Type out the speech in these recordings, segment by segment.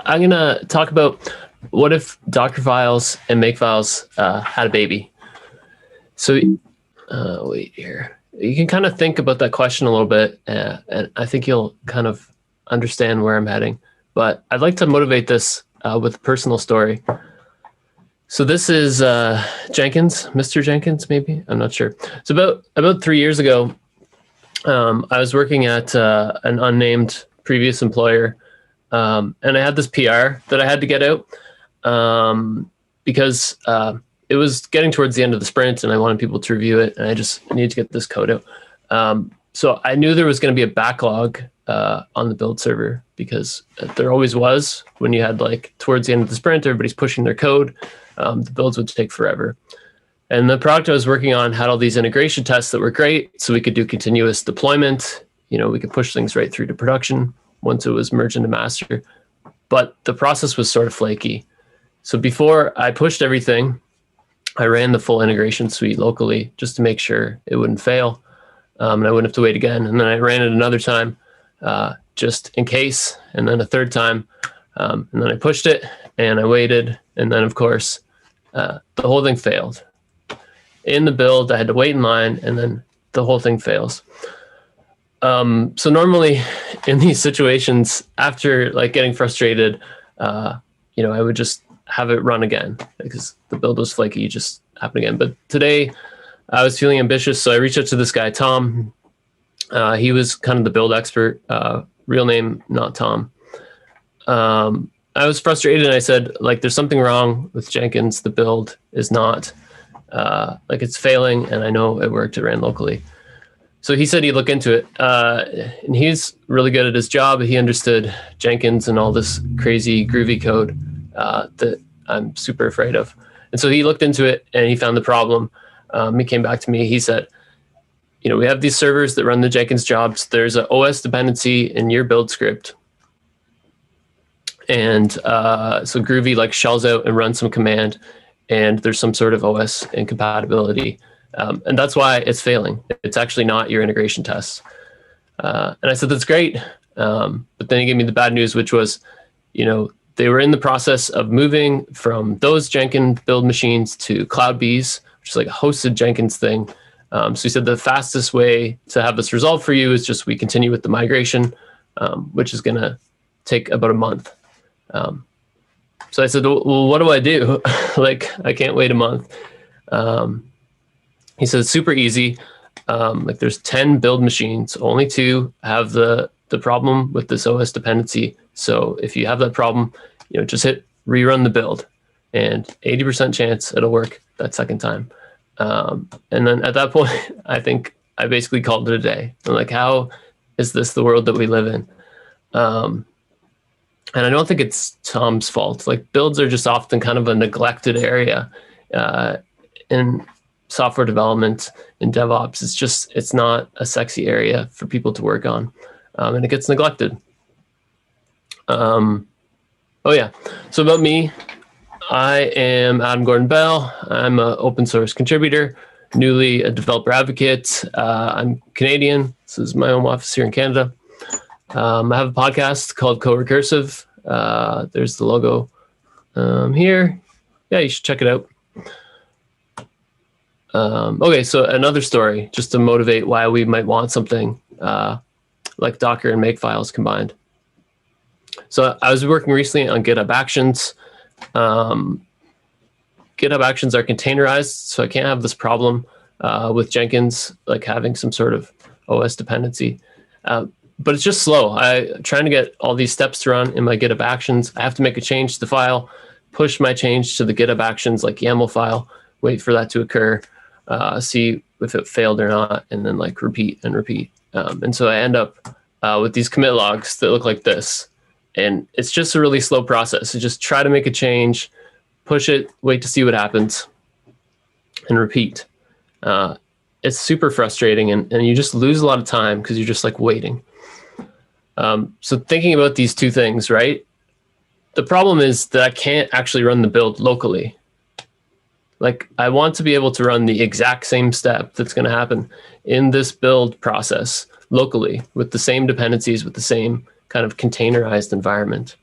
I'm going to talk about what if Dockerfiles and Makefiles had a baby. So wait here. You can kind of think about that question a little bit, and I think you'll kind of understand where I'm heading. But I'd like to motivate this with a personal story. So this is Jenkins, Mr. Jenkins, maybe? I'm not sure. So about 3 years ago, I was working at an unnamed previous employer, and I had this PR that I had to get out because it was getting towards the end of the sprint, and I wanted people to review it, and I just needed to get this code out. So I knew there was going to be a backlog on the build server, because there always was when you had like towards the end of the sprint, everybody's pushing their code. The builds would take forever. And the product I was working on had all these integration tests that were great. So we could do continuous deployment. We could push things right through to production once it was merged into master. But the process was sort of flaky. So before I pushed everything, I ran the full integration suite locally just to make sure it wouldn't fail. And I wouldn't have to wait again. And then I ran it another time just in case. And then a third time. And then I pushed it and I waited. And then, of course, the whole thing failed. In the build, I had to wait in line, and then the whole thing fails. So normally in these situations, after like getting frustrated, I would just have it run again because the build was flaky, just happened again. But today I was feeling ambitious, so I reached out to this guy, Tom. He was kind of the build expert, real name, not Tom. I was frustrated, and I said, like, there's something wrong with Jenkins. The build is not, it's failing, and I know it worked. It ran locally. So he said he'd look into it, and he's really good at his job. He understood Jenkins and all this crazy groovy code that I'm super afraid of. And so he looked into it, and he found the problem. He came back to me. He said, we have these servers that run the Jenkins jobs. There's an OS dependency in your build script. And so Groovy like shells out and runs some command, and there's some sort of OS incompatibility. And that's why it's failing. It's actually not your integration tests. And I said, that's great. But then he gave me the bad news, which was, they were in the process of moving from those Jenkins build machines to CloudBees, which is like a hosted Jenkins thing. So he said the fastest way to have this resolved for you is just we continue with the migration, which is going to take about a month. So I said, well, what do I do? I can't wait a month. He said, it's super easy. There's 10 build machines, only 2 have the problem with this OS dependency. So if you have that problem, just hit rerun the build, and 80% chance it'll work that second time. And then at that point, I think I basically called it a day. I'm like, how is this the world that we live in? And I don't think it's Tom's fault. Like, builds are just often kind of a neglected area in software development, in DevOps. It's not a sexy area for people to work on, and it gets neglected. Oh yeah. So about me, I am Adam Gordon Bell. I'm an open source contributor, newly a developer advocate. I'm Canadian. This is my home office here in Canada. I have a podcast called Co-Recursive. There's the logo here. Yeah, you should check it out. Okay, so another story, just to motivate why we might want something like Docker and Makefiles combined. So I was working recently on GitHub Actions. GitHub Actions are containerized, so I can't have this problem with Jenkins, like having some sort of OS dependency. But it's just slow. I'm trying to get all these steps to run in my GitHub Actions. I have to make a change to the file, push my change to the GitHub Actions like YAML file, wait for that to occur, see if it failed or not, and then like repeat and repeat. And so I end up with these commit logs that look like this. And it's just a really slow process. So just try to make a change, push it, wait to see what happens, and repeat. It's super frustrating, and you just lose a lot of time because you're just like waiting. So thinking about these two things, right? The problem is that I can't actually run the build locally. Like, I want to be able to run the exact same step that's going to happen in this build process locally with the same dependencies, with the same kind of containerized environment.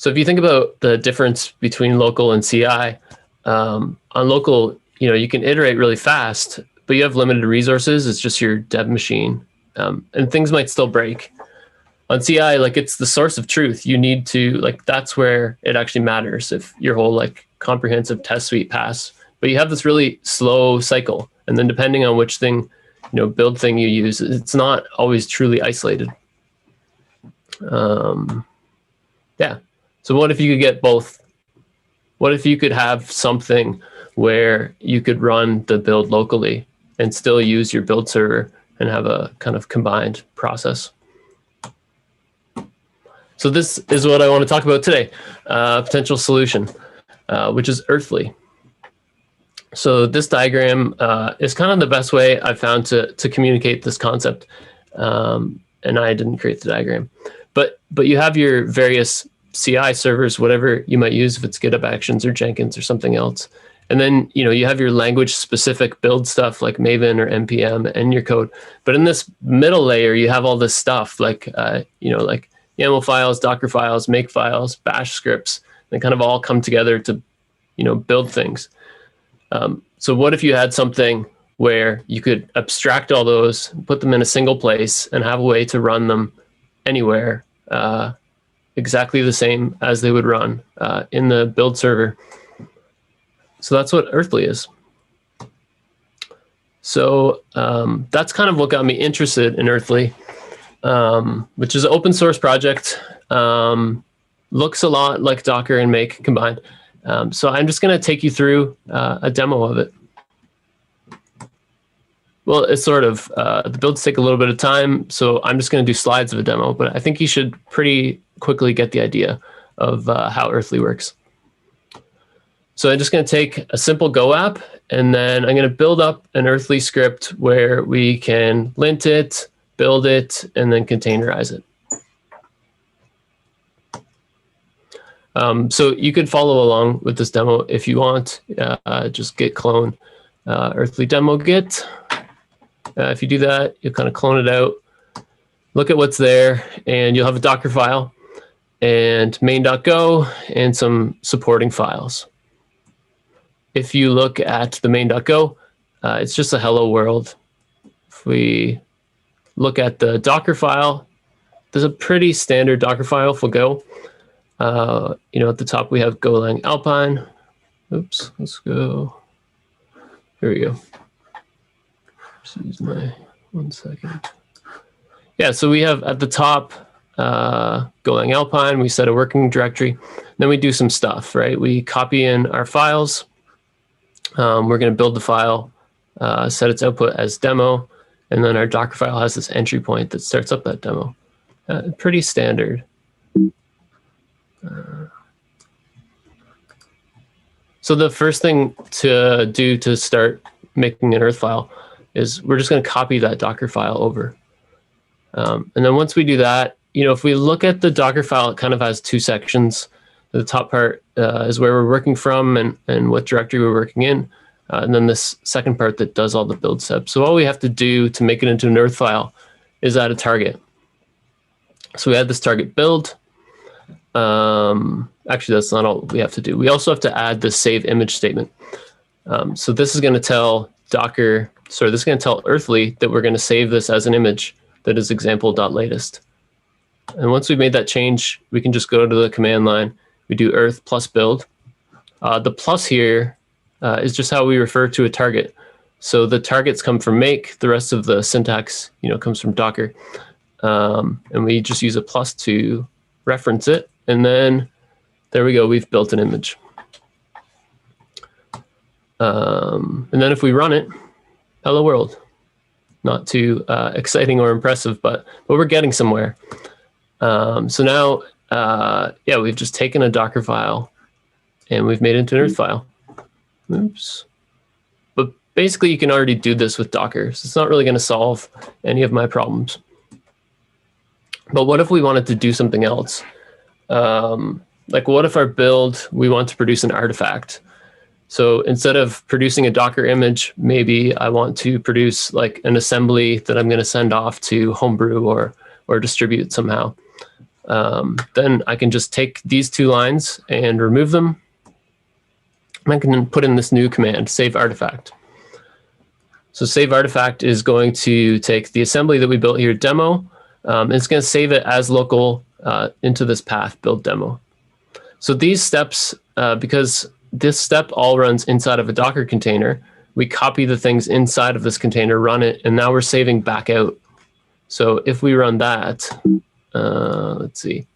So if you think about the difference between local and CI, on local, you can iterate really fast, but you have limited resources. It's just your dev machine, and things might still break. On CI, like, it's the source of truth. You need to, like, that's where it actually matters if your whole like comprehensive test suite pass. But you have this really slow cycle, and then depending on which thing, build thing you use, it's not always truly isolated. Yeah. So what if you could get both? What if you could have something where you could run the build locally and still use your build server and have a kind of combined process? So this is what I want to talk about today, potential solution, which is Earthly. So this diagram is kind of the best way I've found to communicate this concept. And I didn't create the diagram, but you have your various CI servers, whatever you might use, if it's GitHub Actions or Jenkins or something else. And then, you have your language specific build stuff like Maven or NPM and your code. But in this middle layer, you have all this stuff like, like YAML files, Docker files, Makefiles, Bash scripts. They kind of all come together to, build things. So what if you had something where you could abstract all those, put them in a single place, and have a way to run them anywhere, exactly the same as they would run in the build server? So that's what Earthly is. So that's kind of what got me interested in Earthly, which is an open source project. Looks a lot like Docker and Make combined. So I'm just going to take you through a demo of it. Well, it's sort of, the builds take a little bit of time, so I'm just going to do slides of a demo, but I think you should pretty quickly get the idea of how Earthly works. So I'm just going to take a simple Go app, and then I'm going to build up an Earthly script where we can lint it, build it, and then containerize it. So you could follow along with this demo if you want. Just git clone Earthly demo git. If you do that, you'll kind of clone it out, look at what's there, and you'll have a Dockerfile and main.go and some supporting files. If you look at the main.go, it's just a hello world. If we look at the Dockerfile, there's a pretty standard Dockerfile for Go. At the top we have Golang Alpine. Oops, let's go. Here we go. Just use my 1 second. Yeah, so we have at the top Golang Alpine. We set a working directory. Then we do some stuff, right? We copy in our files. We're going to build the file, set its output as demo, and then our Dockerfile has this entry point that starts up that demo. Pretty standard. So the first thing to do to start making an earthfile is we're just going to copy that Docker file over. And then once we do that, if we look at the Docker file, it kind of has two sections. The top part is where we're working from and what directory we're working in. And then this second part that does all the build steps. So all we have to do to make it into an earth file is add a target. So we add this target build. Actually, that's not all we have to do. We also have to add the save image statement. So this is going to tell this is going to tell Earthly that we're going to save this as an image that is example.latest. And once we've made that change, we can just go to the command line. We do earth plus build. The plus here is just how we refer to a target. So the targets come from Make. The rest of the syntax, comes from Docker. And we just use a plus to reference it. And then there we go. We've built an image. And then if we run it, hello world. Not too exciting or impressive, but we're getting somewhere. So now, we've just taken a Docker file and we've made it into an earth file. Oops. But basically, you can already do this with Docker. So it's not really going to solve any of my problems. But what if we wanted to do something else? Like what if our build, we want to produce an artifact? So instead of producing a Docker image, maybe I want to produce like an assembly that I'm going to send off to Homebrew or distribute somehow. then I can just take these two lines and remove them. And I can put in this new command, save artifact. So save artifact is going to take the assembly that we built here, demo, and it's going to save it as local into this path, build demo. So these steps, because this step all runs inside of a Docker container, we copy the things inside of this container, run it, and now we're saving back out. So if we run that, let's see.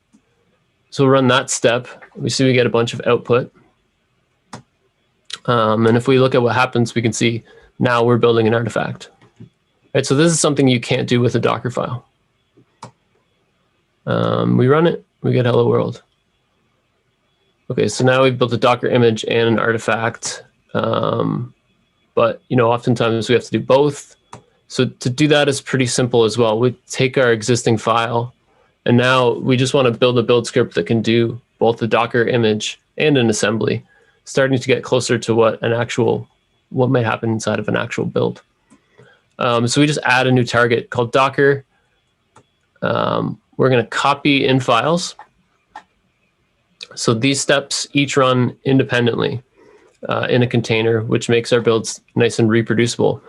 So we'll run that step. We see we get a bunch of output. And if we look at what happens, we can see now we're building an artifact. Right, so this is something you can't do with a Dockerfile. We run it, we get hello world. Okay, so now we've built a Docker image and an artifact. But oftentimes we have to do both. So to do that is pretty simple as well. We take our existing file, and now we just want to build a build script that can do both the Docker image and an assembly, starting to get closer to what might happen inside of an actual build. So we just add a new target called Docker. We're going to copy in files. So these steps each run independently in a container, which makes our builds nice and reproducible.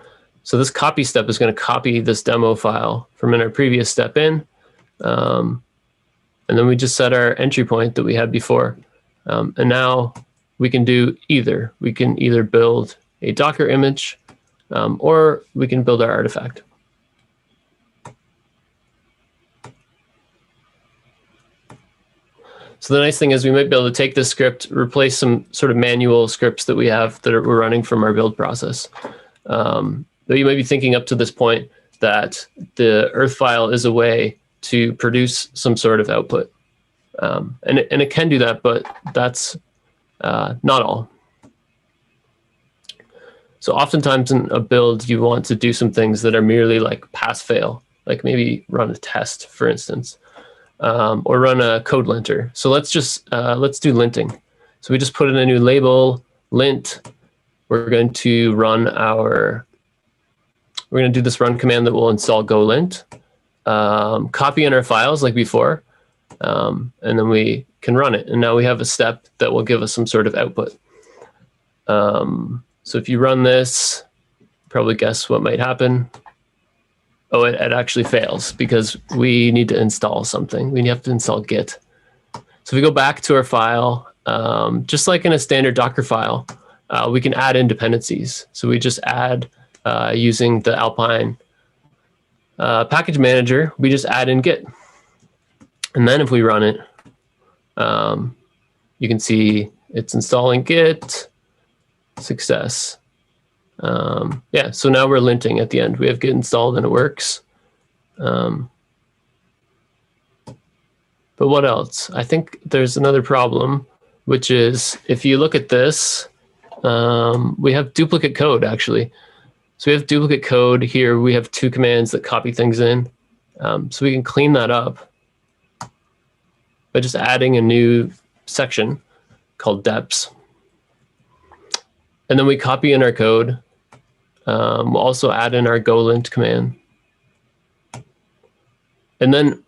So this copy step is going to copy this demo file from in our previous step in. And then we just set our entry point that we had before. And now we can do either. We can either build a Docker image or we can build our artifact. So the nice thing is we might be able to take this script, replace some sort of manual scripts that we have that we're running from our build process. Though you might be thinking up to this point that the earthfile is a way to produce some sort of output. And it can do that, but that's not all. So oftentimes in a build, you want to do some things that are merely like pass-fail, like maybe run a test, for instance. Or run a code linter. So let's do linting. So we just put in a new label, lint. We're going to do this run command that will install golint, copy in our files like before, and then we can run it. And now we have a step that will give us some sort of output. So if you run this, probably guess what might happen. Oh, it actually fails because we need to install something. We have to install Git. So if we go back to our file, just like in a standard Docker file, we can add in dependencies. So we just add, using the Alpine package manager, we just add in Git. And then if we run it, you can see it's installing Git, success. Yeah, so now we're linting at the end. We have Git installed and it works. But what else? I think there's another problem, which is if you look at this, we have duplicate code actually. So we have duplicate code here. We have two commands that copy things in. So we can clean that up by just adding a new section called deps. And then we copy in our code. We'll also add in our golint command. And then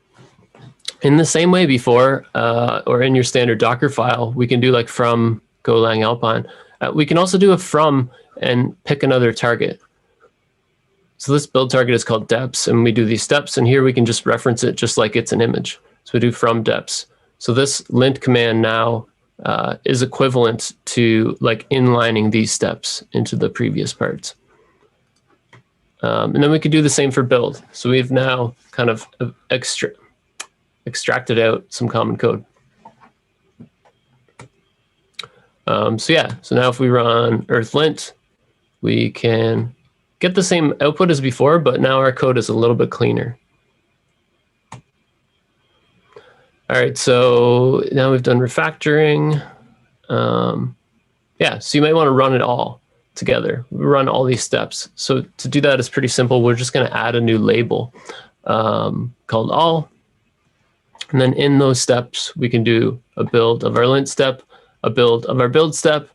in the same way before, or in your standard Docker file, we can do like from Golang Alpine. We can also do a from and pick another target. So this build target is called deps, and we do these steps, and here we can just reference it just like it's an image. So we do from deps. So this lint command now is equivalent to like inlining these steps into the previous parts. And then we could do the same for build. So we've now kind of extracted out some common code. So yeah, so now if we run earthlint, we can get the same output as before, but now our code is a little bit cleaner. All right, so now we've done refactoring. Yeah, so you might want to run it all together. We run all these steps. So to do that is pretty simple. We're just going to add a new label called all. And then in those steps, we can do a build of our lint step, a build of our build step,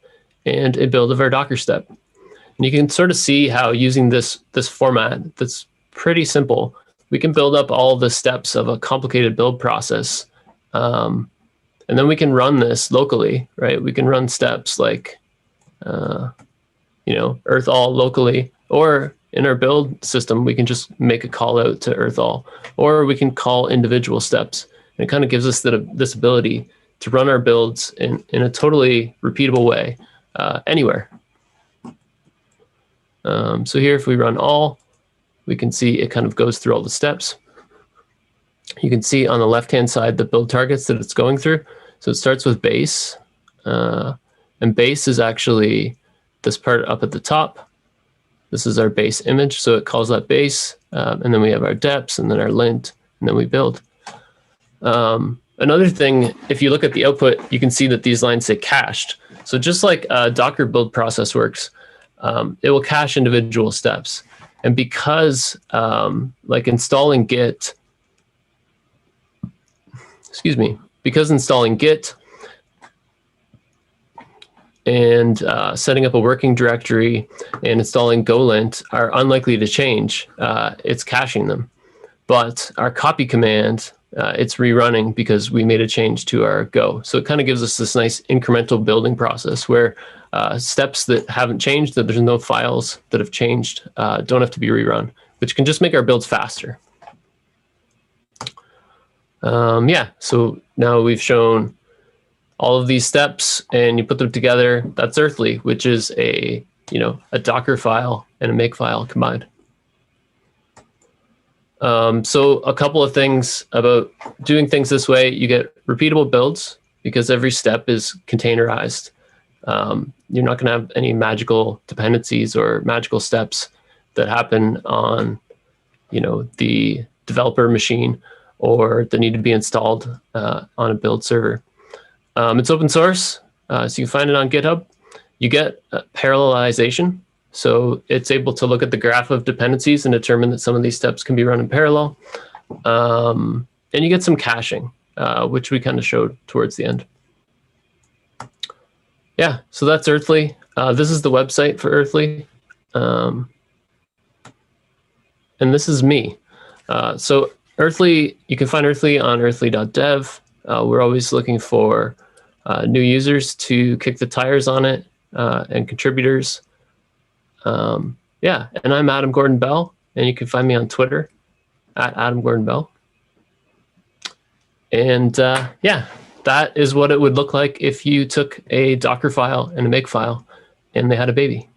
and a build of our Docker step. And you can sort of see how using this format that's pretty simple, we can build up all the steps of a complicated build process And then we can run this locally, right? We can run steps like, earth all locally, or in our build system, we can just make a call out to earth all, or we can call individual steps. And it kind of gives us this ability to run our builds in a totally repeatable way anywhere. So here, if we run all, we can see it kind of goes through all the steps. You can see on the left-hand side the build targets that it's going through. So it starts with base, and base is actually this part up at the top. This is our base image, so it calls that base, and then we have our depths, and then our lint, and then we build. Another thing, if you look at the output, you can see that these lines say cached. So just like a Docker build process works, it will cache individual steps. And because like installing Git, because installing Git and setting up a working directory and installing golint are unlikely to change, it's caching them. But our copy command, it's rerunning because we made a change to our Go. So it kind of gives us this nice incremental building process where steps that haven't changed, that there's no files that have changed, don't have to be rerun, which can just make our builds faster. Yeah, so now we've shown all of these steps and you put them together. That's Earthly, which is a Dockerfile and a Makefile combined. So a couple of things about doing things this way: you get repeatable builds because every step is containerized. You're not going to have any magical dependencies or magical steps that happen on, the developer machine or that need to be installed on a build server. It's open source, so you can find it on GitHub. You get parallelization. So it's able to look at the graph of dependencies and determine that some of these steps can be run in parallel. And you get some caching, which we kind of showed towards the end. Yeah, so that's Earthly. This is the website for Earthly. And this is me. So Earthly, you can find Earthly on earthly.dev. We're always looking for new users to kick the tires on it and contributors. Yeah, and I'm Adam Gordon Bell, and you can find me on Twitter at Adam Gordon Bell. And yeah, that is what it would look like if you took a Dockerfile and a Makefile and they had a baby.